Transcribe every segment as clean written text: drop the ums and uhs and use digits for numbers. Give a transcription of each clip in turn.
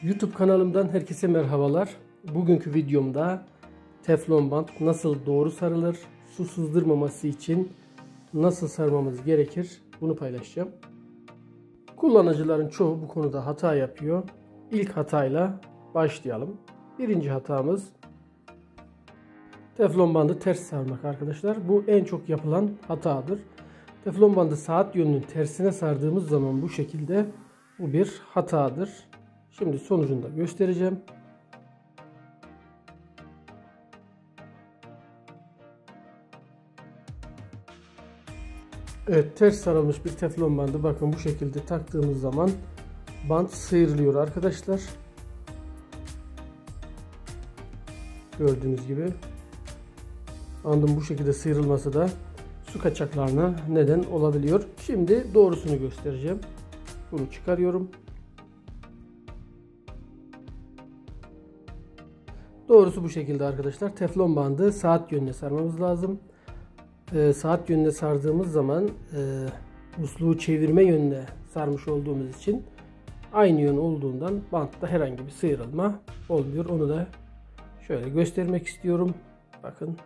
YouTube kanalımdan herkese merhabalar. Bugünkü videomda teflon bant nasıl doğru sarılır, su sızdırmaması için nasıl sarmamız gerekir bunu paylaşacağım. Kullanıcıların çoğu bu konuda hata yapıyor. İlk hatayla başlayalım. Birinci hatamız teflon bandı ters sarmak arkadaşlar. Bu en çok yapılan hatadır. Teflon bandı saat yönünün tersine sardığımız zaman bu şekilde bu bir hatadır. Şimdi sonucunu da göstereceğim. Evet, ters sarılmış bir teflon bandı bakın bu şekilde taktığımız zaman bant sıyrılıyor arkadaşlar. Gördüğünüz gibi bandın bu şekilde sıyrılması da su kaçaklarına neden olabiliyor. Şimdi doğrusunu göstereceğim. Bunu çıkarıyorum. Doğrusu bu şekilde arkadaşlar. Teflon bandı saat yönüne sarmamız lazım. Saat yönüne sardığımız zaman musluğu çevirme yönüne sarmış olduğumuz için aynı yön olduğundan bantta herhangi bir sıyrılma olmuyor. Onu da şöyle göstermek istiyorum. Bakın.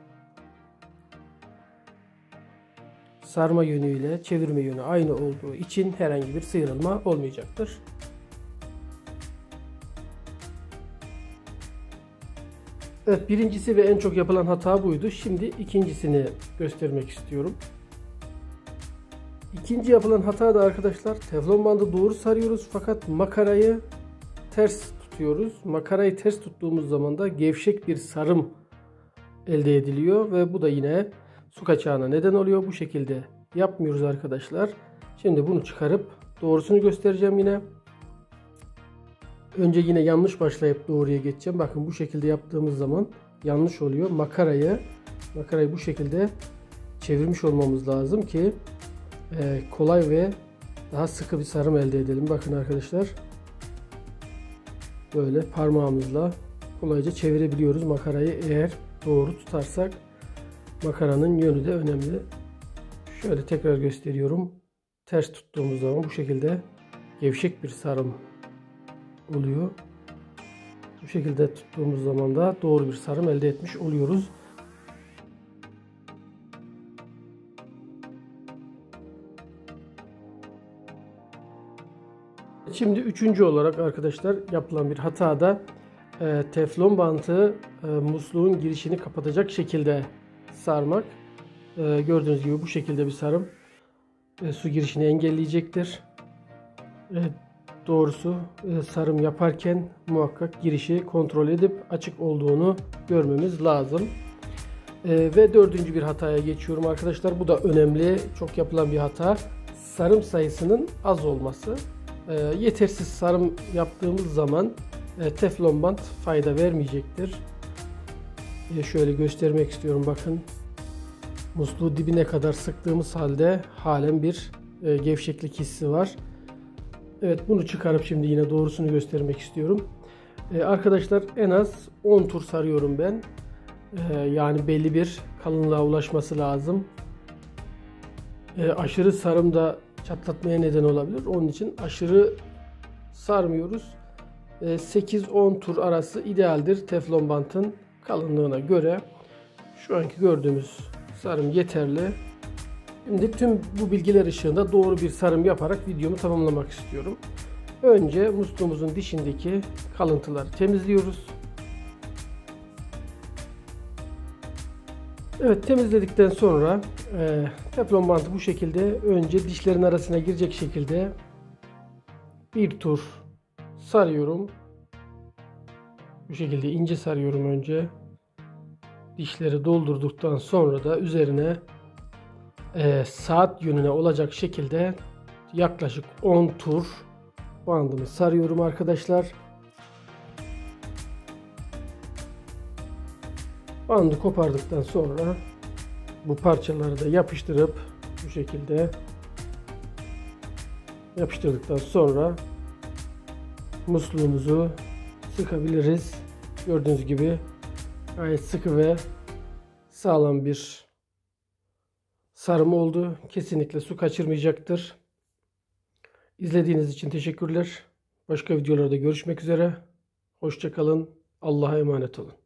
Sarma yönüyle çevirme yönü aynı olduğu için herhangi bir sıyrılma olmayacaktır. Evet, birincisi ve en çok yapılan hata buydu. Şimdi ikincisini göstermek istiyorum. İkinci yapılan hata da arkadaşlar teflon bandı doğru sarıyoruz fakat makarayı ters tutuyoruz. Makarayı ters tuttuğumuz zaman da gevşek bir sarım elde ediliyor ve bu da yine su kaçağına neden oluyor. Bu şekilde yapmıyoruz arkadaşlar. Şimdi bunu çıkarıp doğrusunu göstereceğim yine. Önce yine yanlış başlayıp doğruya geçeceğim. Bakın bu şekilde yaptığımız zaman yanlış oluyor. Makarayı bu şekilde çevirmiş olmamız lazım ki kolay ve daha sıkı bir sarım elde edelim. Bakın arkadaşlar. Böyle parmağımızla kolayca çevirebiliyoruz makarayı eğer doğru tutarsak. Makaranın yönü de önemli. Şöyle tekrar gösteriyorum. Ters tuttuğumuz zaman bu şekilde gevşek bir sarım oluyor. Bu şekilde tuttuğumuz zaman da doğru bir sarım elde etmiş oluyoruz. Şimdi üçüncü olarak arkadaşlar yapılan bir hata da teflon bantı musluğun girişini kapatacak şekilde sarmak. Gördüğünüz gibi bu şekilde bir sarım su girişini engelleyecektir. Doğrusu sarım yaparken muhakkak girişi kontrol edip açık olduğunu görmemiz lazım. Ve dördüncü bir hataya geçiyorum arkadaşlar. Bu da önemli. Çok yapılan bir hata. Sarım sayısının az olması. Yetersiz sarım yaptığımız zaman teflon bant fayda vermeyecektir. Şöyle göstermek istiyorum. Bakın. Musluğu dibine kadar sıktığımız halde halen bir gevşeklik hissi var. Evet, bunu çıkarıp şimdi yine doğrusunu göstermek istiyorum. Arkadaşlar en az 10 tur sarıyorum ben. Yani belli bir kalınlığa ulaşması lazım. Aşırı sarım da çatlatmaya neden olabilir. Onun için aşırı sarmıyoruz. 8-10 tur arası idealdir teflon bantın kalınlığına göre. Şu anki gördüğümüz sarım yeterli. Şimdi tüm bu bilgiler ışığında doğru bir sarım yaparak videomu tamamlamak istiyorum. Önce musluğumuzun dişindeki kalıntıları temizliyoruz. Evet, temizledikten sonra teflon bantı bu şekilde önce dişlerin arasına girecek şekilde bir tur sarıyorum. Bu şekilde ince sarıyorum önce. Dişleri doldurduktan sonra da üzerine saat yönüne olacak şekilde yaklaşık 10 tur bandımı sarıyorum arkadaşlar. Bandı kopardıktan sonra bu parçaları da yapıştırıp bu şekilde yapıştırdıktan sonra musluğumuzu sıkabiliriz. Gördüğünüz gibi gayet sıkı ve sağlam bir sarım oldu. Kesinlikle su kaçırmayacaktır. İzlediğiniz için teşekkürler. Başka videolarda görüşmek üzere. Hoşça kalın. Allah'a emanet olun.